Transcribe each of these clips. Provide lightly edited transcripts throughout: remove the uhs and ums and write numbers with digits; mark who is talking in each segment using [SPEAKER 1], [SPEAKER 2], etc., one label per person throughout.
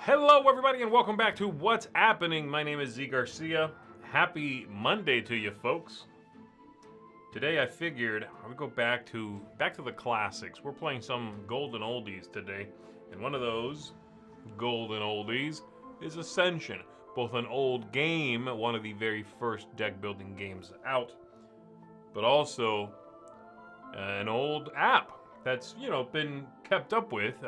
[SPEAKER 1] Hello, everybody, and welcome back to What's Happening. My name is Z Garcia. Happy Monday to you, folks. Today, I figured I would go back to the classics. We're playing some golden oldies today, and one of those golden oldies is Ascension. Both an old game, one of the very first deck building games out, but also an old app that's been kept up with.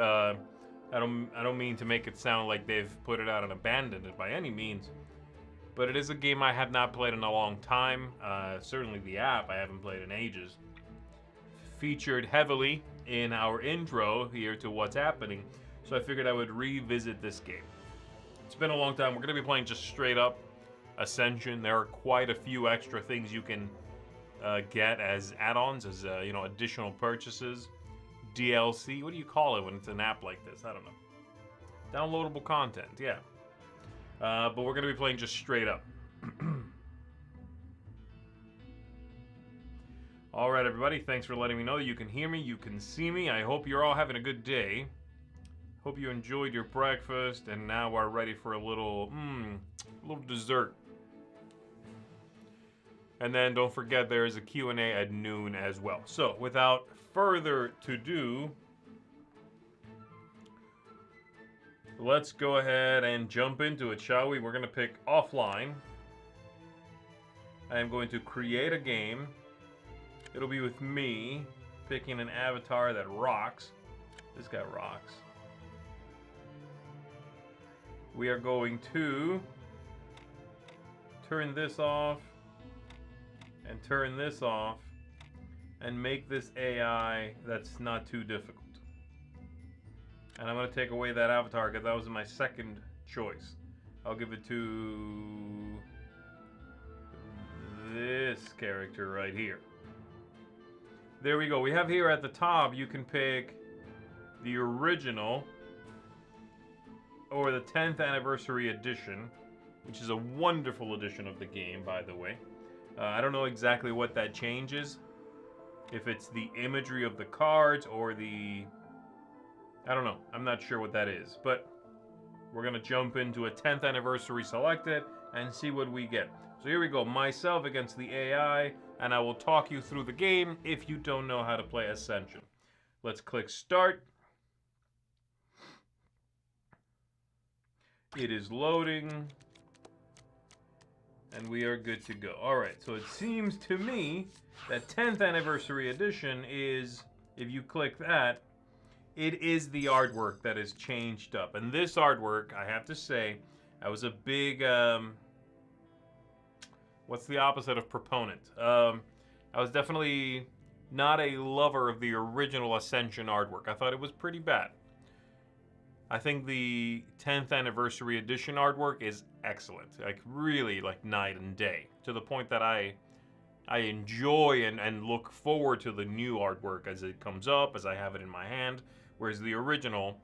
[SPEAKER 1] I don't mean to make it sound like they've put it out and abandoned it by any means, but it is a game I have not played in a long time. Certainly the app I haven't played in ages. Featured heavily in our intro here to What's Happening, so I figured I would revisit this game. It's been a long time. We're going to be playing just straight up Ascension. There are quite a few extra things you can get as add-ons, as additional purchases. DLC, what do you call it when it's an app like this? I don't know. Downloadable content, yeah. But we're going to be playing just straight up. All right, everybody, thanks for letting me know that you can hear me, you can see me. I hope you're all having a good day. Hope you enjoyed your breakfast and now are ready for a little dessert. And then don't forget there is a Q&A at noon as well. So without further ado, let's go ahead and jump into it, shall we? We're going to pick offline. I am going to create a game. It'll be with me picking an avatar that rocks. This guy rocks. We are going to turn this off and turn this off and make this AI that's not too difficult. And I'm going to take away that avatar because that was my second choice. I'll give it to this character right here. There we go. We have here at the top, you can pick the original or the 10th anniversary edition, which is a wonderful edition of the game, by the way. I don't know exactly what that changes. If it's the imagery of the cards or I don't know. I'm not sure what that is. But we're going to jump into a 10th anniversary selected and see what we get. So here we go. Myself against the AI. And I will talk you through the game if you don't know how to play Ascension. Let's click Start. It is loading. And we are good to go. Alright, so it seems to me that 10th anniversary edition is, if you click that, it is the artwork that is changed up. And this artwork, I have to say, I was a big, what's the opposite of proponent? I was definitely not a lover of the original Ascension artwork. I thought it was pretty bad. I think the 10th anniversary edition artwork is excellent. Like, really, like, night and day. To the point that I enjoy and look forward to the new artwork as it comes up, as I have it in my hand. Whereas the original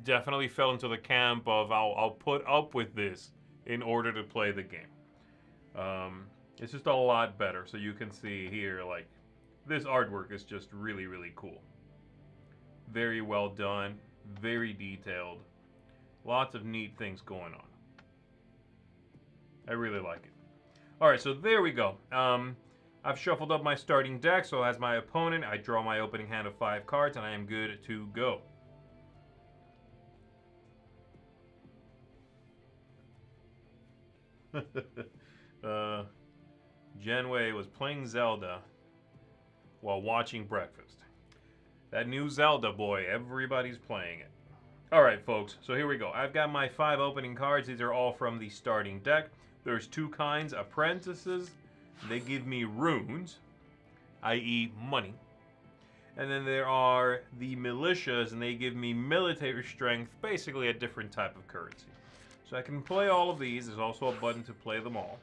[SPEAKER 1] definitely fell into the camp of I'll put up with this in order to play the game. It's just a lot better. So you can see here, like, this artwork is just really, really cool. Very well done. Very detailed. Lots of neat things going on. I really like it. Alright, so there we go. I've shuffled up my starting deck, so as my opponent, I draw my opening hand of 5 cards, and I am good to go. Genway was playing Zelda while watching breakfast. That new Zelda, boy, everybody's playing it. Alright, folks, so here we go. I've got my 5 opening cards. These are all from the starting deck. There's 2 kinds. Apprentices, they give me runes, i.e. money. And then there are the militias, and they give me military strength, basically a different type of currency. So I can play all of these. There's also a button to play them all.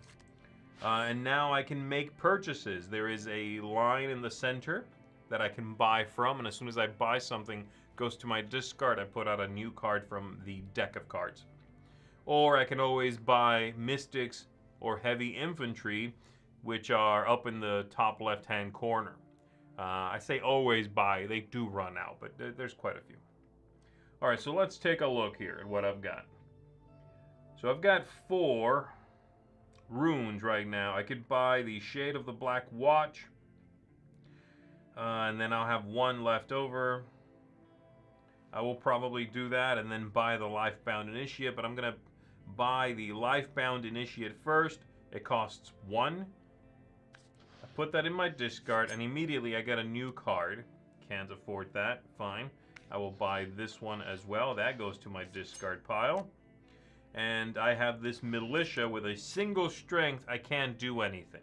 [SPEAKER 1] And now I can make purchases. There is a line in the center that I can buy from, and as soon as I buy something, it goes to my discard. I put out a new card from the deck of cards. Or I can always buy mystics or heavy infantry, which are up in the top left-hand corner. I say always buy. They do run out, but there's quite a few. Alright, so let's take a look here at what I've got. So I've got 4 runes right now. I could buy the Shade of the Black Watch. And then I'll have 1 left over. I will probably do that and then buy the Lifebound Initiate. But I'm going to buy the Lifebound Initiate first. It costs 1. I put that in my discard and immediately I get a new card. Can't afford that. Fine. I will buy this one as well. That goes to my discard pile. And I have this militia with a single strength. I can't do anything.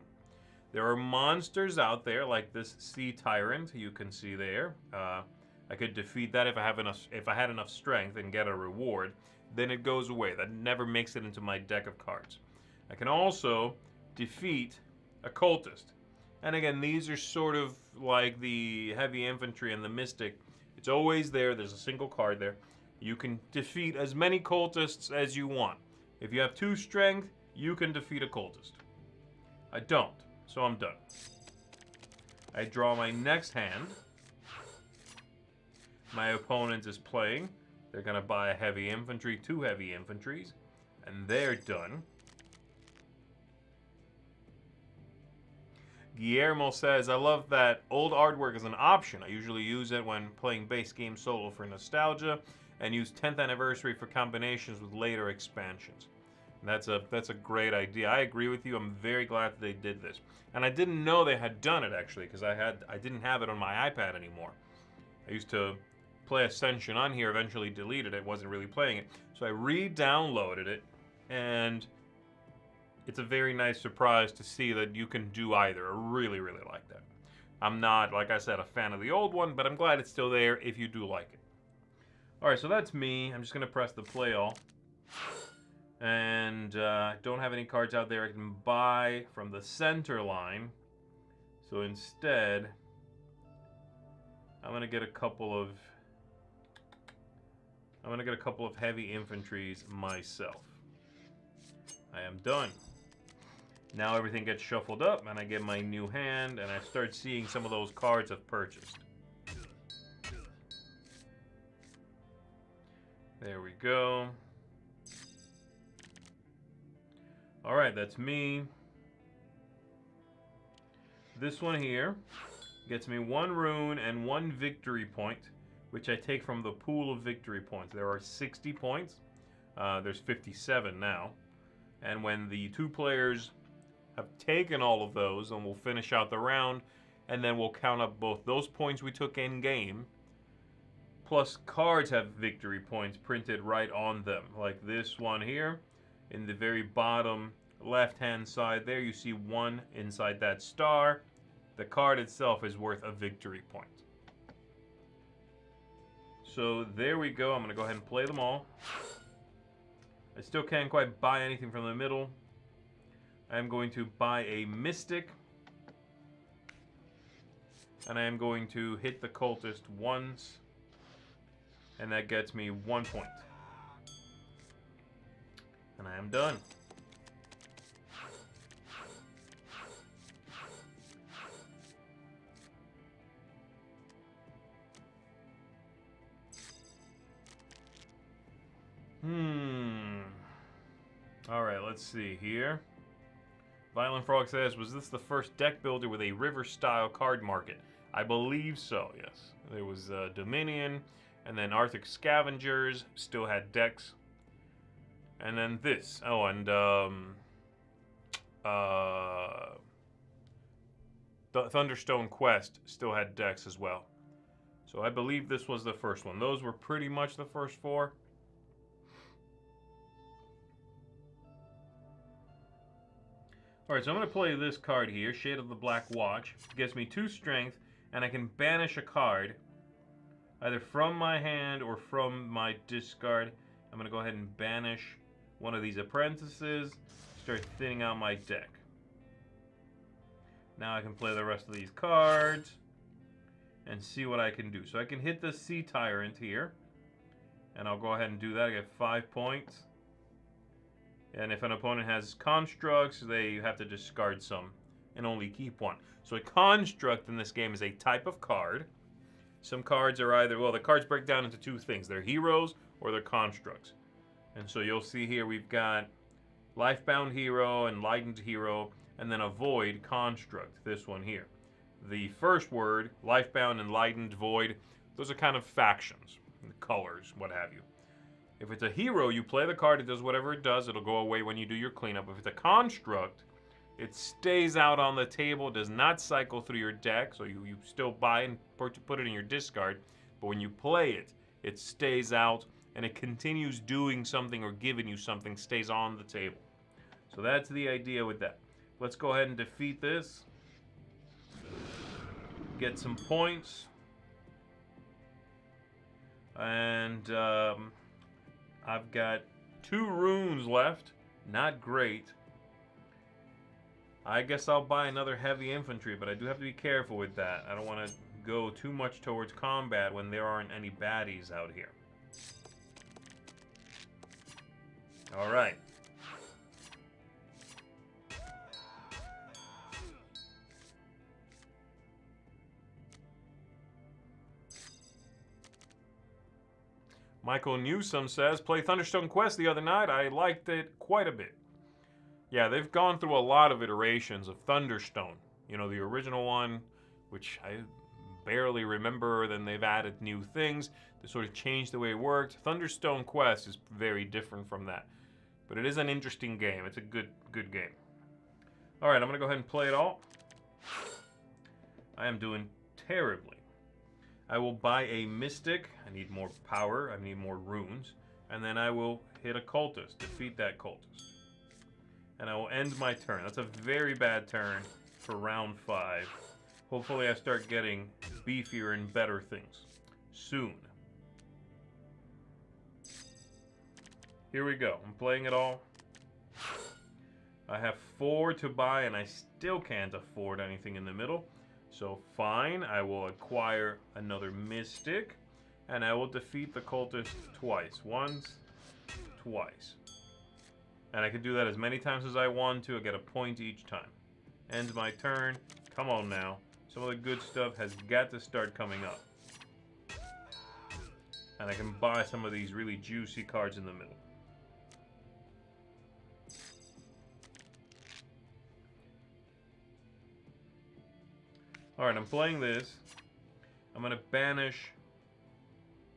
[SPEAKER 1] There are monsters out there like this Sea Tyrant you can see there. I could defeat that if I had enough strength and get a reward. Then it goes away. That never makes it into my deck of cards. I can also defeat a cultist. And again, these are sort of like the heavy infantry and the mystic. It's always there. There's a single card there. You can defeat as many cultists as you want. If you have 2 strength, you can defeat a cultist. I don't, so I'm done. I draw my next hand. My opponent is playing. They're going to buy a heavy infantry, 2 heavy infantries, and they're done. Guillermo says, I love that old artwork is an option. I usually use it when playing base game solo for nostalgia and use 10th anniversary for combinations with later expansions. And that's a great idea. I agree with you. I'm very glad that they did this. And I didn't know they had done it actually because I didn't have it on my iPad anymore. I used to play Ascension on here, eventually deleted it, wasn't really playing it. So I re-downloaded it and it's a very nice surprise to see that you can do either. I really, really like that. I'm not, like I said, a fan of the old one, but I'm glad it's still there if you do like it. Alright, so that's me. I'm just going to press the play all. And don't have any cards out there I can buy from the center line. So instead, I'm going to get a couple of heavy infantries myself. I am done. Now everything gets shuffled up and I get my new hand and I start seeing some of those cards I've purchased. There we go. Alright, that's me. This one here gets me 1 rune and 1 victory point, which I take from the pool of victory points. There are 60 points. There's 57 now. And when the 2 players have taken all of those, and we'll finish out the round, and then we'll count up both those points we took in game, plus cards have victory points printed right on them, like this one here. In the very bottom left-hand side there, you see 1 inside that star. The card itself is worth a victory point. So there we go. I'm going to go ahead and play them all. I still can't quite buy anything from the middle. I'm going to buy a Mystic. And I am going to hit the Cultist once. And that gets me 1 point. And I am done. Alright, let's see here. Violent Frog says, was this the first deck builder with a river-style card market? I believe so, yes. There was Dominion, and then Arctic Scavengers still had decks. And then this. Oh, and the Thunderstone Quest still had decks as well. So I believe this was the first one. Those were pretty much the first 4. Alright, so I'm going to play this card here, Shade of the Black Watch. It gives me 2 strength, and I can banish a card, either from my hand or from my discard. I'm going to go ahead and banish one of these apprentices, start thinning out my deck. Now I can play the rest of these cards and see what I can do. So I can hit the Sea Tyrant here, and I'll go ahead and do that. I get 5 points. And if an opponent has constructs, they have to discard some and only keep 1. So a construct in this game is a type of card. Some cards are either, well, the cards break down into two things. They're heroes or they're constructs. And so you'll see here we've got Lifebound Hero, Enlightened Hero, and then a Void construct, this one here. The first word, Lifebound, Enlightened, Void, those are kind of factions, colors, what have you. If it's a hero, you play the card, it does whatever it does, it'll go away when you do your cleanup. If it's a construct, it stays out on the table, does not cycle through your deck, so you still buy and put it in your discard, but when you play it, it stays out, and it continues doing something or giving you something, stays on the table. So that's the idea with that. Let's go ahead and defeat this. Get some points. And I've got 2 runes left. Not great. I guess I'll buy another heavy infantry, but I do have to be careful with that. I don't want to go too much towards combat when there aren't any baddies out here. Alright. Michael Newsom says, play Thunderstone Quest the other night. I liked it quite a bit. Yeah, they've gone through a lot of iterations of Thunderstone. You know, the original one, which I barely remember, then they've added new things to sort of change the way it worked. Thunderstone Quest is very different from that. But it is an interesting game. It's a good game. Alright, I'm going to go ahead and play it all. I am doing terribly. I will buy a Mystic. I need more power. I need more runes. And then I will hit a Cultist. Defeat that Cultist. And I will end my turn. That's a very bad turn for round 5. Hopefully I start getting beefier and better things soon. Here we go. I'm playing it all. I have 4 to buy and I still can't afford anything in the middle. So fine, I will acquire another Mystic and I will defeat the Cultist twice. Once, twice. And I can do that as many times as I want to. I get a point each time. Ends my turn. Come on now. Some of the good stuff has got to start coming up. And I can buy some of these really juicy cards in the middle. Alright, I'm playing this. I'm going to banish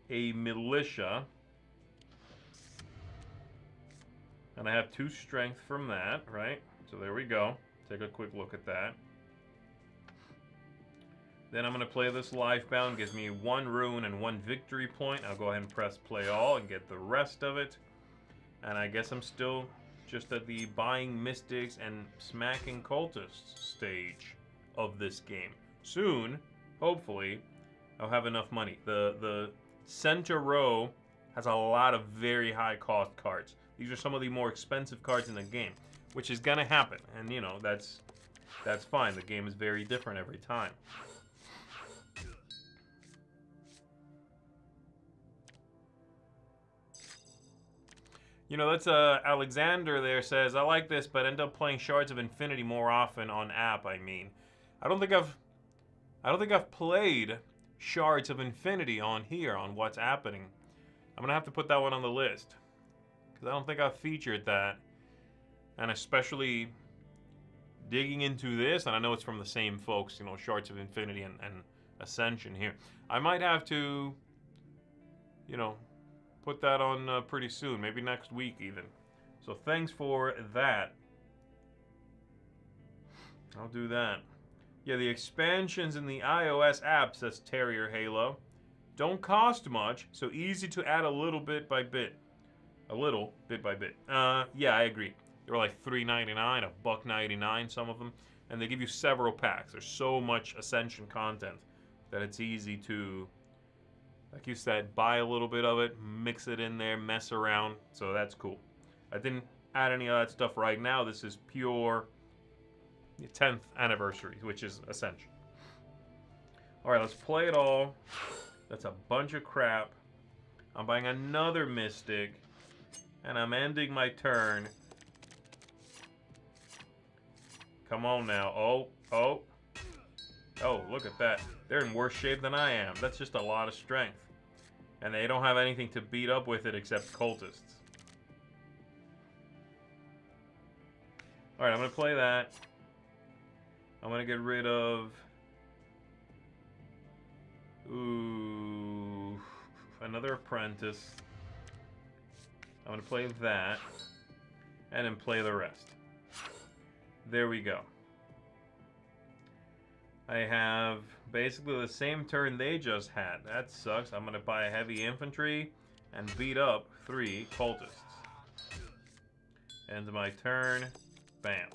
[SPEAKER 1] a militia. And I have 2 strength from that, right? So there we go. Take a quick look at that. Then I'm going to play this Lifebound. Gives me 1 rune and 1 victory point. I'll go ahead and press play all and get the rest of it. And I guess I'm still just at the buying Mystics and smacking Cultists stage of this game. Soon, hopefully, I'll have enough money. The center row has a lot of very high cost cards. These are some of the more expensive cards in the game, which is gonna happen, and you know that's fine. The game is very different every time. You know, that's Alexander there says, I like this, but end up playing Shards of Infinity more often on app. I mean, I don't think I've played Shards of Infinity on here on What's Happening. I'm gonna have to put that one on the list. Because I don't think I've featured that. And especially digging into this, and I know it's from the same folks, you know, Shards of Infinity and Ascension here. I might have to, you know, put that on pretty soon, maybe next week even. So thanks for that. I'll do that. Yeah, the expansions in the iOS app, says Terrier Halo, don't cost much, so easy to add a little bit by bit. A little bit by bit. Yeah, I agree. They were like $3.99, $1.99, some of them, and they give you several packs. There's so much Ascension content that it's easy to, like you said, buy a little bit of it, mix it in there, mess around. So that's cool. I didn't add any of that stuff right now. This is pure 10th anniversary, which is Ascension. All right, let's play it all. That's a bunch of crap. I'm buying another Mystic. And I'm ending my turn. Come on now. Oh. Oh, look at that. They're in worse shape than I am. That's just a lot of strength. And they don't have anything to beat up with it except cultists. Alright, I'm going to play that. I'm going to get rid of... Ooh... Another apprentice. I'm going to play that. And then play the rest. There we go. I have basically the same turn they just had. That sucks. I'm going to buy heavy infantry and beat up 3 cultists. End my turn. Bam.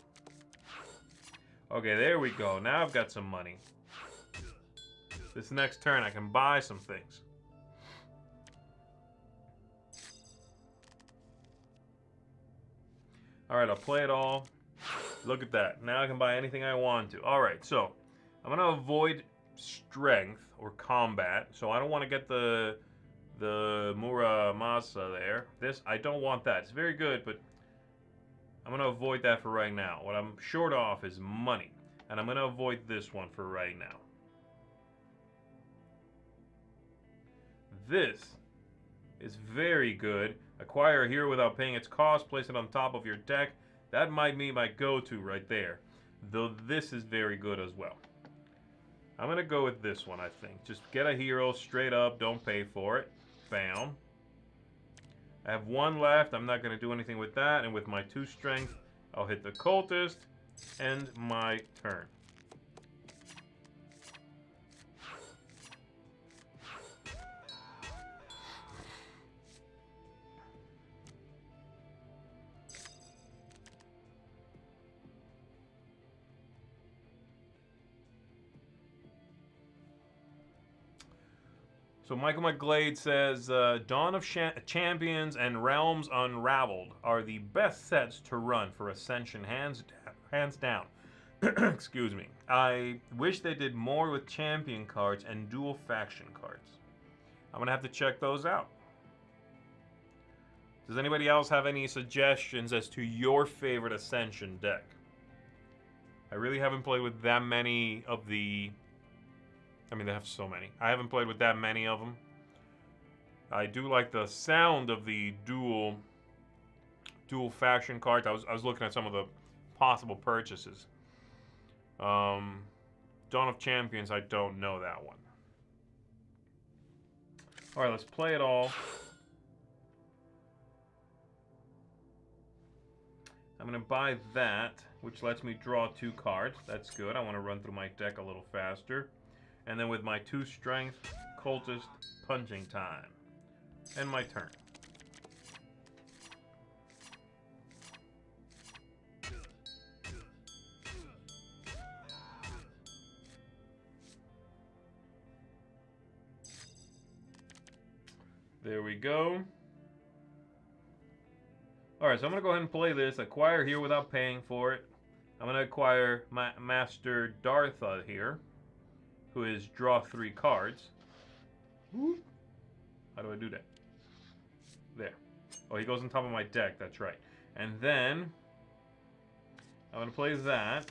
[SPEAKER 1] Okay, there we go. Now I've got some money. This next turn I can buy some things. Alright, I'll play it all. Look at that. Now I can buy anything I want to. Alright, so I'm going to avoid strength or combat. So I don't want to get the Muramasa there. This, I don't want that. It's very good, but I'm going to avoid that for right now. What I'm short off is money. And I'm going to avoid this one for right now. This is very good. Acquire a hero without paying its cost. Place it on top of your deck. That might be my go-to right there. Though this is very good as well. I'm going to go with this one, I think. Just get a hero straight up. Don't pay for it. Bam. I have 1 left. I'm not going to do anything with that. And with my 2 strength, I'll hit the cultist. End my turn. So Michael McGlade says, Dawn of Champions and Realms Unraveled are the best sets to run for Ascension, hands down. Excuse me. I wish they did more with champion cards and dual faction cards. I'm going to have to check those out. Does anybody else have any suggestions as to your favorite Ascension deck? I really haven't played with that many of the... I mean, they have so many. I haven't played with that many of them. I do like the sound of the dual faction cards. I was looking at some of the possible purchases. Dawn of Champions, I don't know that one. All right, let's play it all. I'm going to buy that, which lets me draw 2 cards. That's good. I want to run through my deck a little faster. And then with my 2 strength, cultist, punching time. And my turn. There we go. Alright, so I'm going to go ahead and play this. Acquire here without paying for it. I'm going to acquire my Master Dartha here, who is draw 3 cards. How do I do that? There. Oh, he goes on top of my deck, that's right. And then I'm going to play that,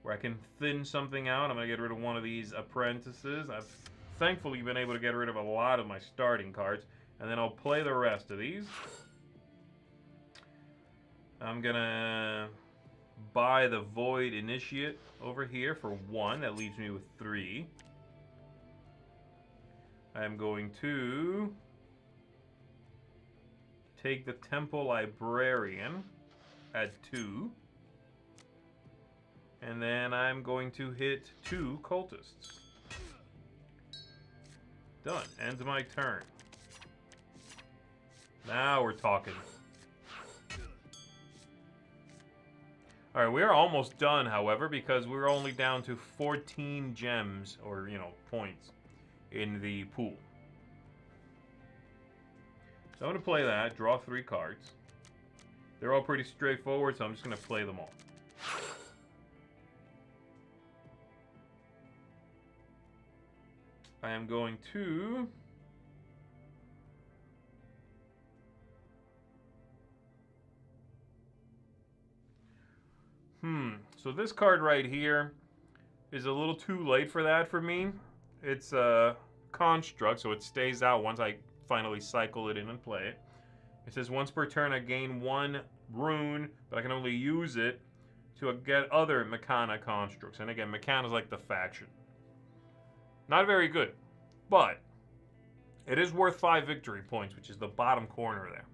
[SPEAKER 1] where I can thin something out. I'm going to get rid of one of these apprentices. I've thankfully been able to get rid of a lot of my starting cards. And then I'll play the rest of these. I'm going to buy the Void Initiate over here for 1. That leaves me with 3. I'm going to take the Temple Librarian at 2. And then I'm going to hit 2 cultists. Done. Ends my turn. Now we're talking. Alright, we are almost done, however, because we're only down to 14 gems, or, points, in the pool. So I'm going to play that, draw 3 cards. They're all pretty straightforward, so I'm just going to play them all. I am going to... So this card right here, is a little too late for that for me. It's a construct, so it stays out once I finally cycle it in and play it. It says once per turn I gain 1 rune, but I can only use it to get other Mechana constructs. And again, Mechana is like the faction. Not very good, but it is worth 5 victory points, which is the bottom corner there.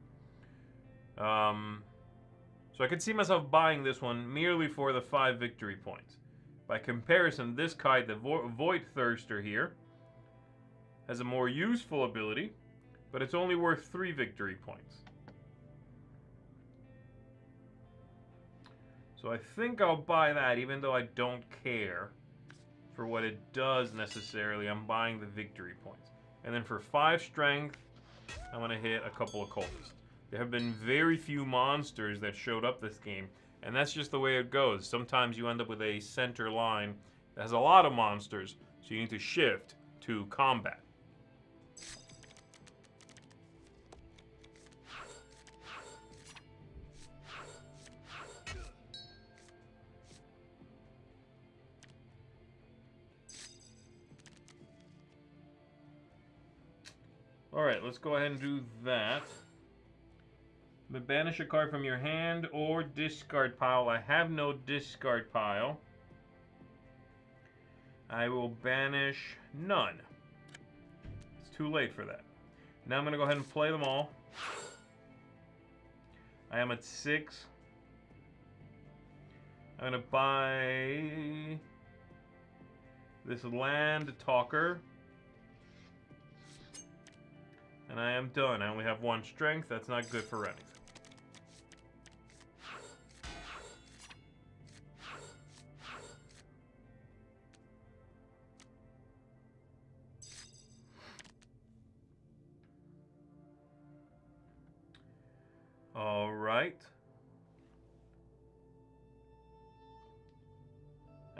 [SPEAKER 1] So I could see myself buying this one merely for the 5 victory points. By comparison, this kite, the Void Thirster here, has a more useful ability, but it's only worth 3 victory points. So I think I'll buy that, even though I don't care for what it does necessarily. I'm buying the victory points. And then for 5 strength, I'm going to hit a couple of cultists. There have been very few monsters that showed up this game, and that's just the way it goes. Sometimes you end up with a center line that has a lot of monsters, so you need to shift to combat. Alright, let's go ahead and do that. Banish a card from your hand or discard pile. I have no discard pile. I will banish none. It's too late for that. Now I'm going to go ahead and play them all. I am at 6. I'm going to buy this land talker. And I am done. I only have 1 strength. That's not good for anything. All right.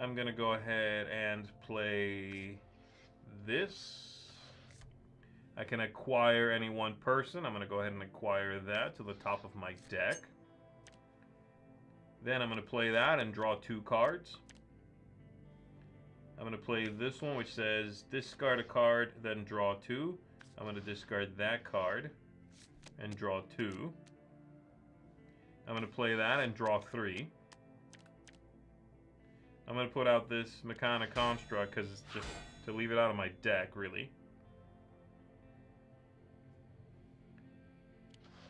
[SPEAKER 1] I'm going to go ahead and play this. I can acquire any one person. I'm going to go ahead and acquire that to the top of my deck. Then I'm going to play that and draw 2 cards. I'm going to play this one, which says discard a card, then draw 2. I'm going to discard that card and draw 2. I'm going to play that and draw 3. I'm going to put out this Mechana construct because it's just to leave it out of my deck, really.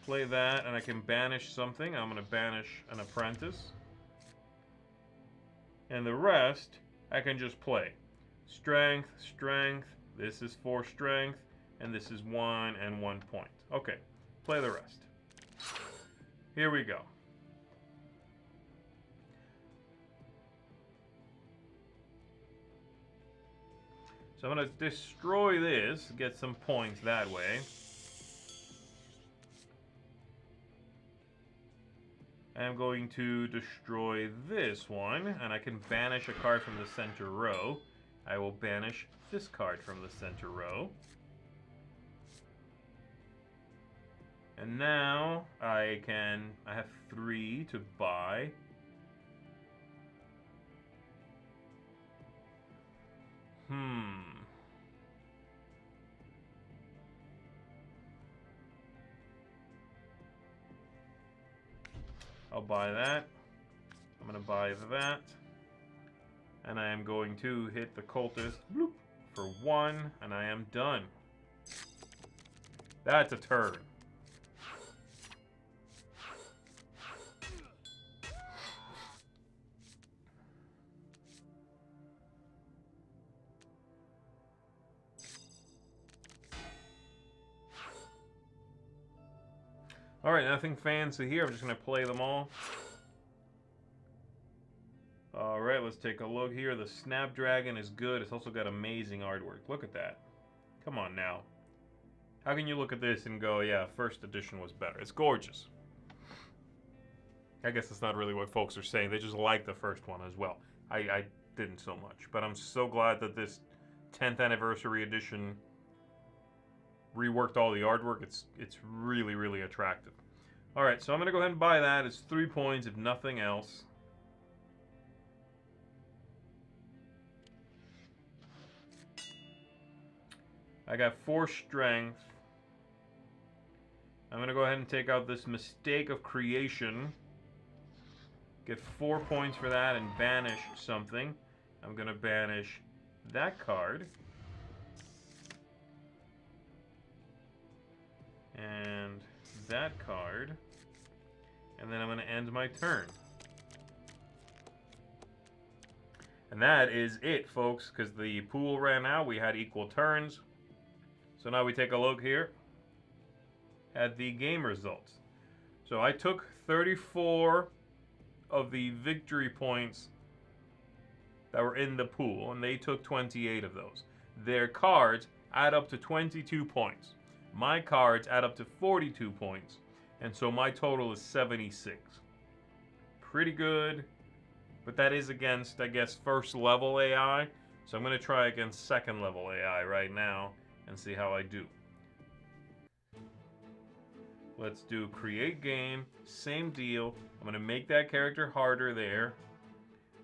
[SPEAKER 1] Play that, and I can banish something. I'm going to banish an apprentice. And the rest, I can just play. Strength, strength. This is 4 strength, and this is 1 and 1 point. Okay, play the rest. Here we go. So I'm going to destroy this, get some points that way. I'm going to destroy this one, and I can banish a card from the center row. I will banish this card from the center row. And now I have 3 to buy. I'll buy that. I'm going to buy that. And I am going to hit the cultist bloop, for 1, and I am done. That's a turn. Alright, nothing fancy here. I'm just going to play them all. Alright, let's take a look here. The Snapdragon is good. It's also got amazing artwork. Look at that. Come on now. How can you look at this and go, yeah, first edition was better? It's gorgeous. I guess that's not really what folks are saying. They just like the first one as well. I didn't so much. But I'm so glad that this 10th anniversary edition reworked all the artwork. It's really, really attractive. Alright, so I'm going to go ahead and buy that. It's 3 points, if nothing else. I got 4 strength. I'm going to go ahead and take out this mistake of creation. Get 4 points for that and banish something. I'm going to banish that card. And that card. And then I'm going to end my turn. And that is it, folks, because the pool ran out. We had equal turns. So now we take a look here at the game results. So I took 34 of the victory points that were in the pool, and they took 28 of those. Their cards add up to 22 points. My cards add up to 42 points, and so my total is 76. Pretty good, but that is against, I guess, first level AI. So I'm going to try against second level AI right now and see how I do. Let's do create game, same deal. I'm going to make that character harder there.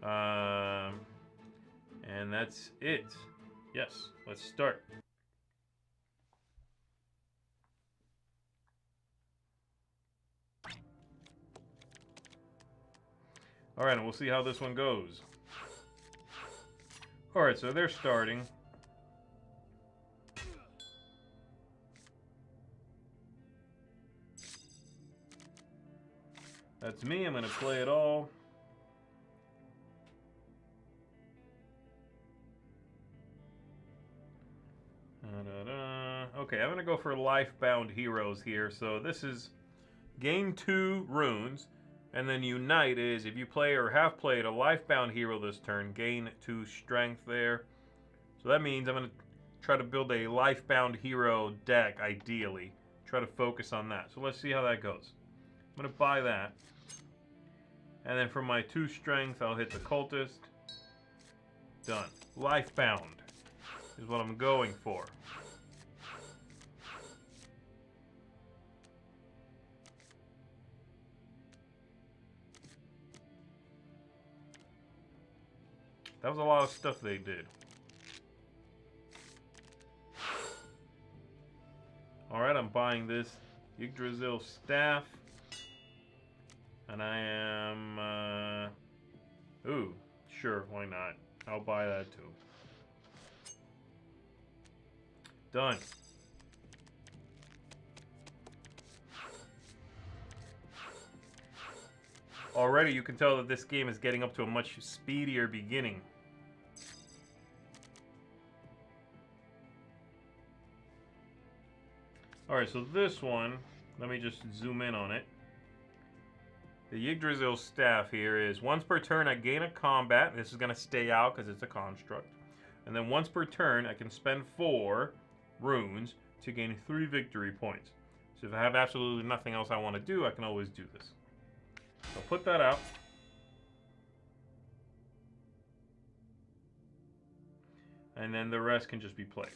[SPEAKER 1] And that's it. Yes, let's start. Alright, and we'll see how this one goes. Alright, so they're starting. That's me, I'm going to play it all. Okay, I'm going to go for life-bound heroes here. So this is gain 2 runes, and then unite is if you play or have played a life-bound hero this turn, gain 2 strength there. So that means I'm going to try to build a life-bound hero deck, ideally. Try to focus on that. So let's see how that goes. I'm going to buy that. And then for my 2 strength, I'll hit the cultist. Done. Life-bound is what I'm going for. That was a lot of stuff they did. Alright, I'm buying this Yggdrasil staff. And I am... ooh, sure, why not? I'll buy that too. Done. Already you can tell that this game is getting up to a much speedier beginning. Alright, so this one, let me just zoom in on it. The Yggdrasil staff here is once per turn I gain a combat. This is going to stay out because it's a construct. And then once per turn I can spend 4 runes to gain 3 victory points. So if I have absolutely nothing else I want to do, I can always do this. So I'll put that out. And then the rest can just be played.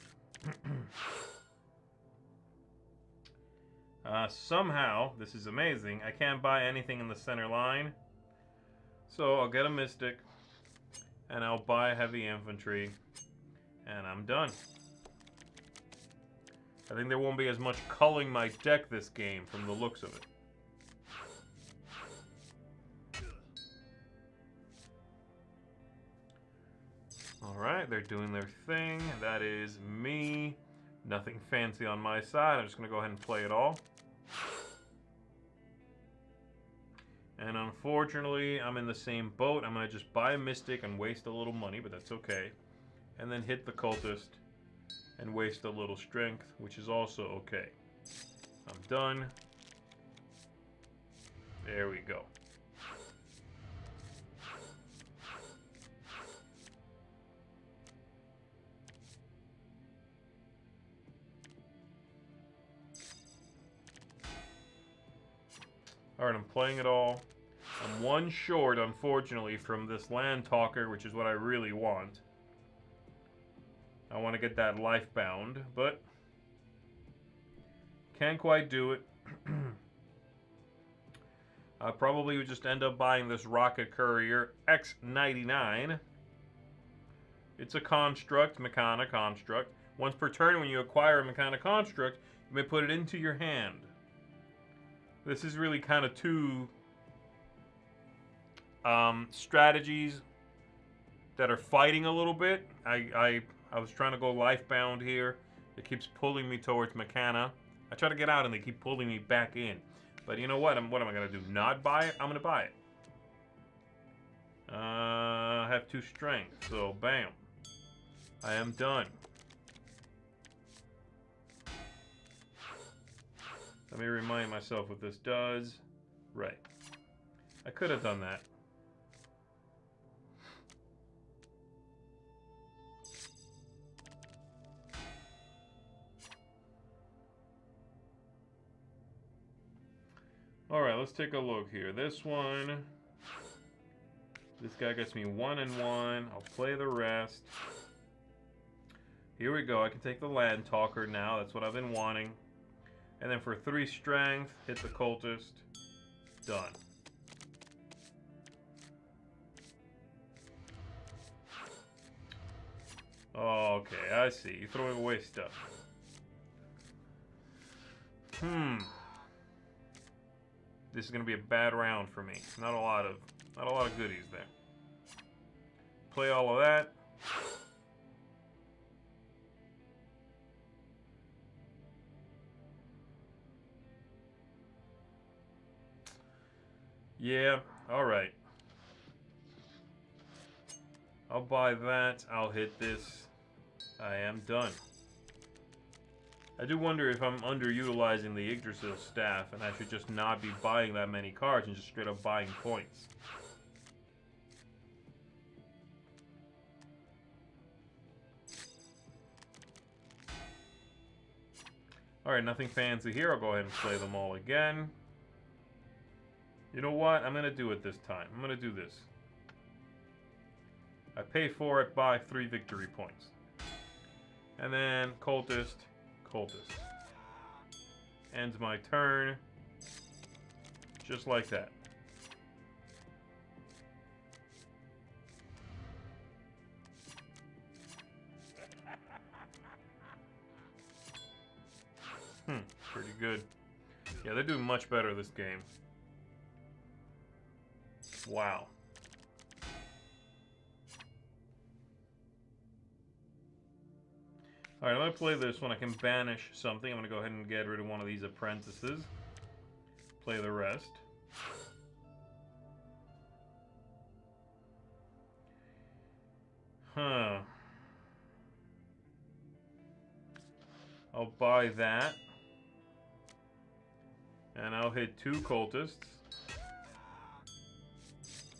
[SPEAKER 1] Somehow, this is amazing, I can't buy anything in the center line. So I'll get a Mystic, and I'll buy Heavy Infantry, and I'm done. I think there won't be as much culling my deck this game from the looks of it. Alright, they're doing their thing. That is me. Nothing fancy on my side. I'm just going to go ahead and play it all. And unfortunately, I'm in the same boat. I'm going to just buy a Mystic and waste a little money, but that's okay. And then hit the Cultist and waste a little strength, which is also okay. I'm done. There we go. Alright, I'm playing it all. I'm 1 short, unfortunately, from this Land Talker, which is what I really want. I want to get that life-bound, but can't quite do it. I probably would just end up buying this Rocket Courier X99. It's a construct, Meccana construct. Once per turn, when you acquire a mechanic construct, you may put it into your hand. This is really kind of two strategies that are fighting a little bit. I was trying to go lifebound here. It keeps pulling me towards Mechana. I try to get out and they keep pulling me back in. But you know what? What am I going to do? Not buy it? I'm going to buy it. I have 2 strength, so bam. I am done. Let me remind myself what this does. Right. I could have done that. Alright, let's take a look here. This one. This guy gets me 1 and 1. I'll play the rest. Here we go. I can take the Land Talker now. That's what I've been wanting. And then for 3 strength, hit the cultist. Done. Oh, okay, I see. You're throwing away stuff. This is gonna be a bad round for me. Not a lot of goodies there. Play all of that. Yeah, alright. I'll buy that. I'll hit this. I am done. I do wonder if I'm underutilizing the Yggdrasil staff and I should just not be buying that many cards and just straight up buying points. Alright, nothing fancy here. I'll go ahead and play them all again. You know what? I'm going to do it this time. I'm going to do this. I pay for it, buy 3 victory points. And then cultist. Ends my turn. Just like that. Pretty good. Yeah, they're doing much better this game. Wow. Alright, I'm going to play this one. I can banish something. I'm going to go ahead and get rid of one of these apprentices. Play the rest. Huh. I'll buy that. And I'll hit 2 cultists.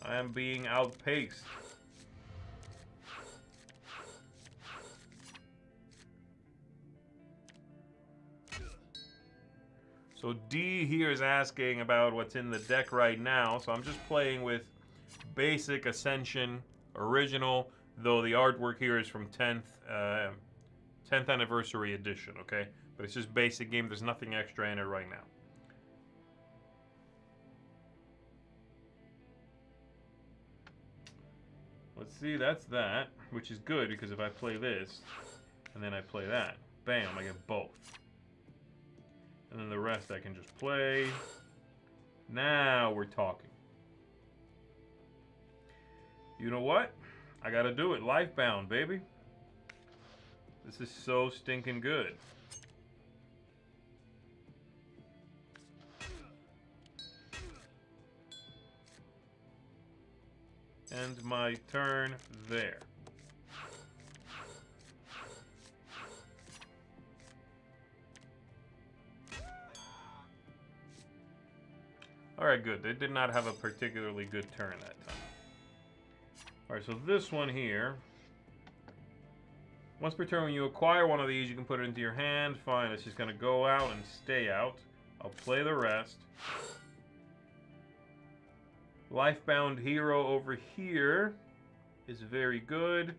[SPEAKER 1] I am being outpaced. So D here is asking about what's in the deck right now. So I'm just playing with basic Ascension original, though the artwork here is from 10th anniversary edition, okay? But it's just basic game. There's nothing extra in it right now. Let's see, that's that, which is good because if I play this and then I play that, bam, I get both. And then the rest I can just play. Now we're talking. You know what? I gotta do it. Lifebound, baby. This is so stinking good. End my turn there. Alright, good. They did not have a particularly good turn that time. Alright, so this one here. Once per turn, when you acquire one of these, you can put it into your hand. Fine, it's just going to go out and stay out. I'll play the rest. Lifebound hero over here is very good.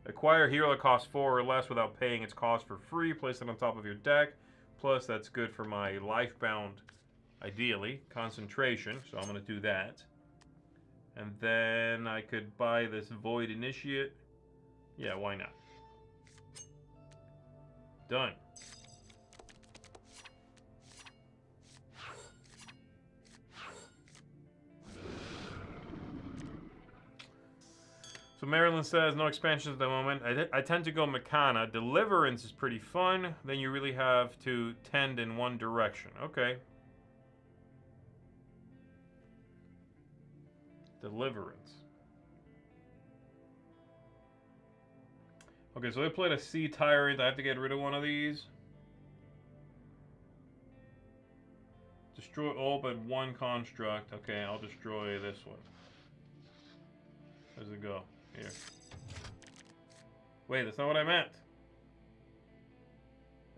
[SPEAKER 1] Acquire a hero that costs 4 or less without paying its cost for free. Place it on top of your deck. Plus, that's good for my lifebound, ideally, concentration. So I'm going to do that. And then I could buy this Void Initiate. Yeah, why not? Done. So Marilyn says, no expansions at the moment. I tend to go Mechana. Deliverance is pretty fun. Then you really have to tend in one direction. Okay. Deliverance. Okay, so they played a Sea Tyrant. I have to get rid of one of these. Destroy all but one construct. Okay, I'll destroy this one. Where's it go? Here. Wait, that's not what I meant.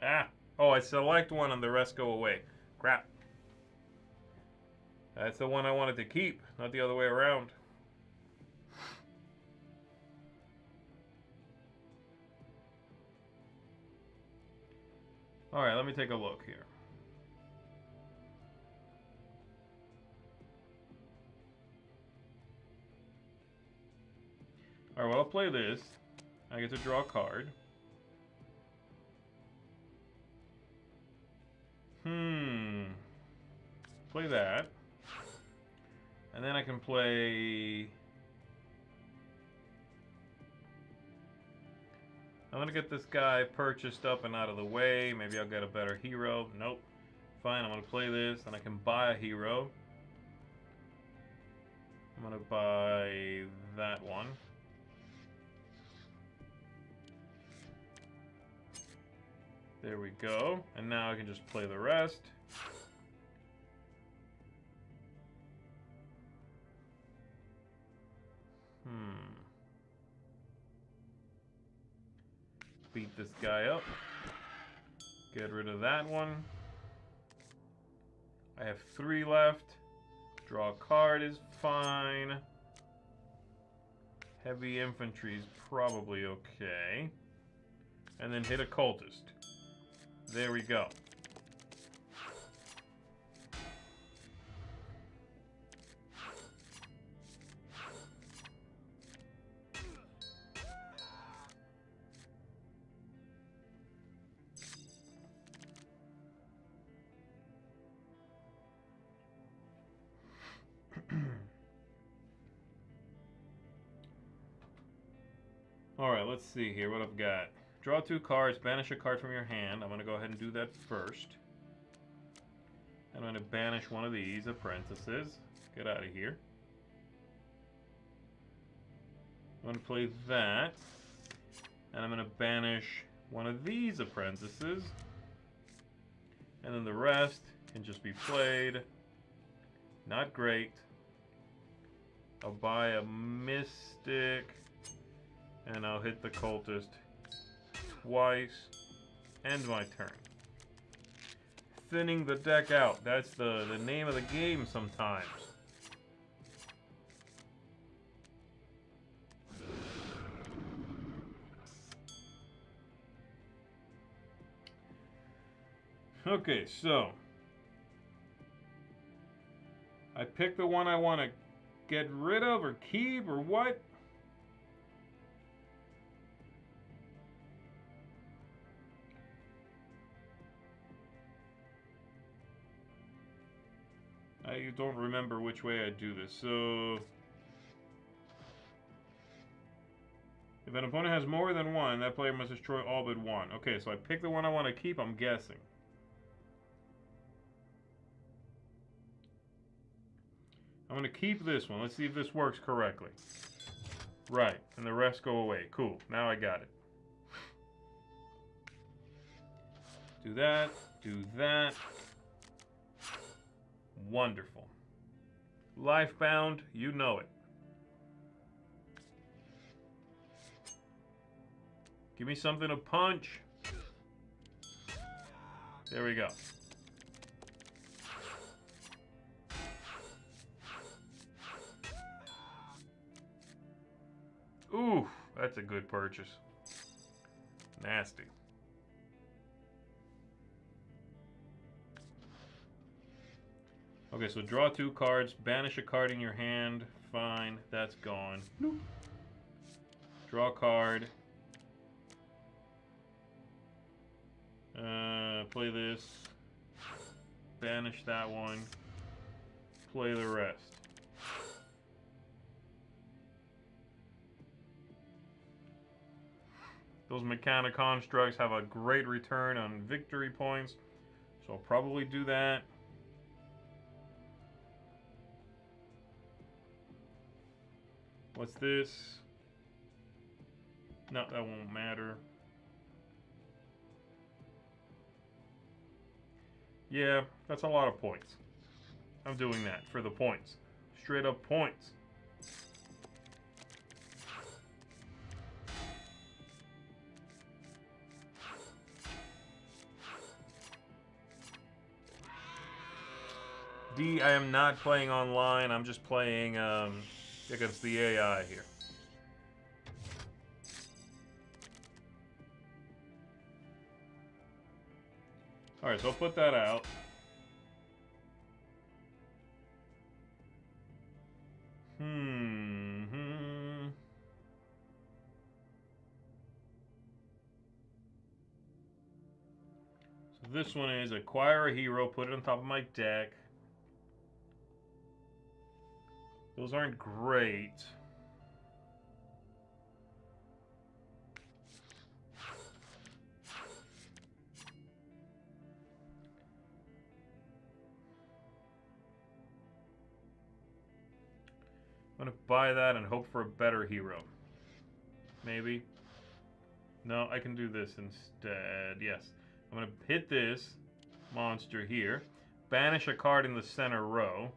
[SPEAKER 1] Ah! Oh, I select one and the rest go away. Crap. That's the one I wanted to keep, not the other way around. Alright, let me take a look here. Alright, well, I'll play this. I get to draw a card. Play that. And then I can play... I'm gonna get this guy purchased up and out of the way. Maybe I'll get a better hero. Nope. Fine, I'm gonna play this, and I can buy a hero. I'm gonna buy that one. There we go. And now I can just play the rest. Beat this guy up. Get rid of that one. I have 3 left. Draw a card is fine. Heavy infantry is probably okay. And then hit a cultist. There we go. Alright, let's see here what I've got. Draw 2 cards, banish a card from your hand. I'm going to go ahead and do that first. I'm going to banish one of these apprentices. Get out of here. I'm going to play that. And I'm going to banish one of these apprentices. And then the rest can just be played. Not great. I'll buy a mystic. And I'll hit the cultist twice. End my turn. Thinning the deck out. That's the name of the game sometimes. Okay, so I pick the one I want to get rid of or keep or what? I don't remember which way I do this, so... If an opponent has more than one, that player must destroy all but one. Okay, so I pick the one I want to keep, I'm guessing. I'm going to keep this one. Let's see if this works correctly. Right, and the rest go away. Cool, now I got it. Do that, do that. Wonderful. Lifebound, you know it. Give me something to punch. There we go. Ooh, that's a good purchase. Nasty. Okay, so draw 2 cards, banish a card in your hand. Fine, that's gone. Nope. Draw a card. Play this. Banish that one. Play the rest. Those mechanic constructs have a great return on victory points, so I'll probably do that. What's this? No, that won't matter. Yeah, that's a lot of points. I'm doing that for the points. Straight up points. D, I am not playing online. I'm just playing against the AI here. Alright, so I'll put that out. So this one is acquire a hero, put it on top of my deck. Those aren't great. I'm gonna buy that and hope for a better hero. Maybe. No, I can do this instead. Yes. I'm gonna hit this monster here. Banish a card in the center row.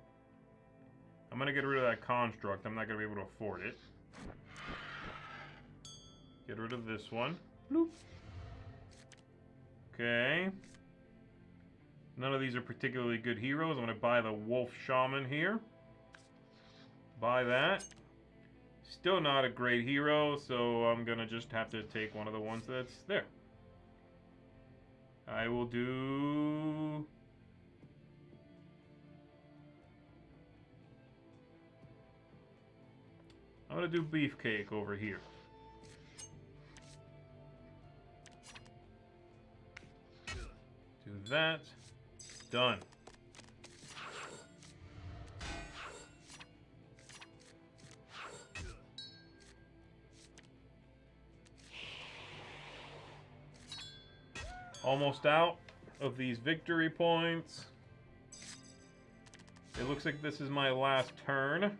[SPEAKER 1] I'm gonna get rid of that construct. I'm not gonna be able to afford it. Get rid of this one. Bloop. Okay. None of these are particularly good heroes. I'm gonna buy the Wolf Shaman here. Buy that. Still not a great hero, so I'm gonna just have to take one of the ones that's there. I will do... I'm gonna do Beefcake over here. Do that. Done. Almost out of these victory points. It looks like this is my last turn.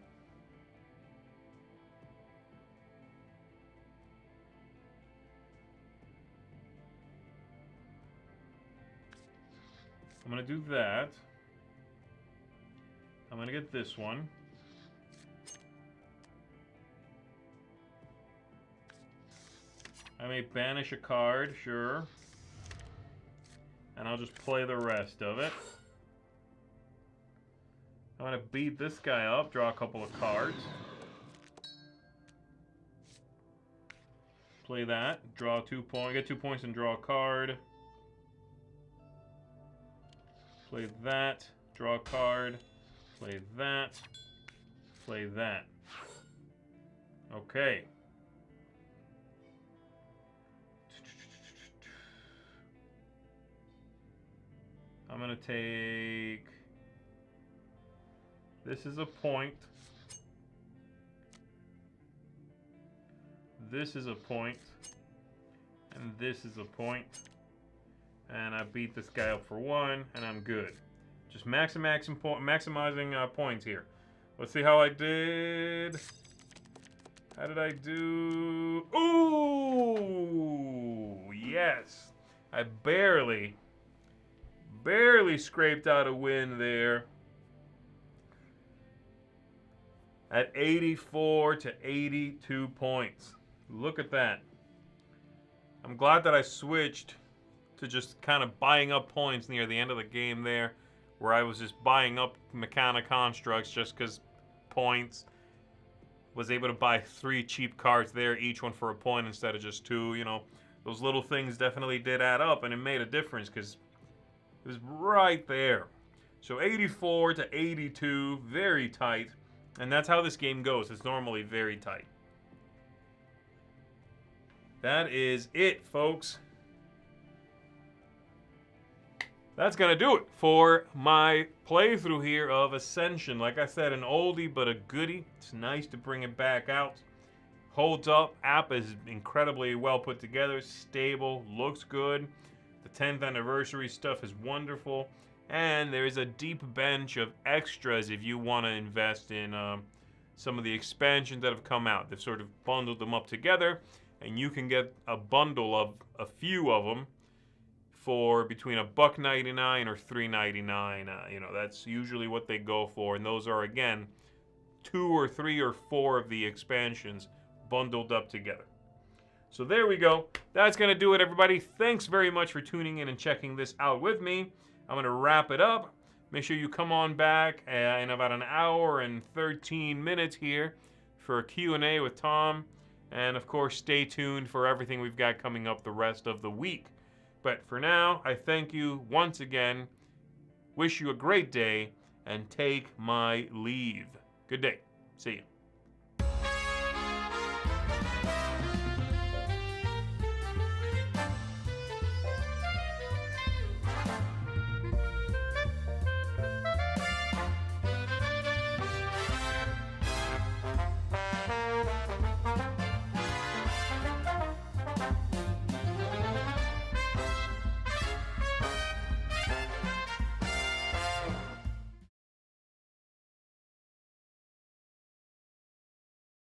[SPEAKER 1] I'm gonna do that. I'm gonna get this one. I may banish a card, sure. And I'll just play the rest of it. I'm gonna beat this guy up, draw a couple of cards. Play that, draw 2 points, get 2 points and draw a card. Play that, draw a card, play that, play that. Okay. I'm gonna take... This is a point. This is a point. And this is a point. And I beat this guy up for 1, and I'm good. Just maximizing points here. Let's see how I did. How did I do? Ooh! Yes! I barely scraped out a win there. At 84 to 82 points. Look at that. I'm glad that I switched to just kind of buying up points near the end of the game there, where I was just buying up mechanic constructs just because points. Was able to buy 3 cheap cards there, each one for a point instead of just 2. You know, those little things definitely did add up, and it made a difference because it was right there. So 84 to 82, very tight. And that's how this game goes. It's normally very tight. That is it, folks. that's going to do it for my playthrough here of Ascension. Like I said, an oldie but a goodie. It's nice to bring it back out. Holds up. App is incredibly well put together, stable, looks good. The 10th anniversary stuff is wonderful. And there's a deep bench of extras if you want to invest in some of the expansions that have come out. They've sort of bundled them up together, and you can get a bundle of a few of them for between $1.99 or $3.99. You know, that's usually what they go for, and those are, again, 2 or 3 or 4 of the expansions bundled up together. So there we go. That's going to do it, everybody. Thanks very much for tuning in and checking this out with me. I'm going to wrap it up. Make sure you come on back in about an hour and 13 minutes here for a Q&A with Tom. And, of course, stay tuned for everything we've got coming up the rest of the week. But for now, I thank you once again, wish you a great day, and take my leave. Good day. See you.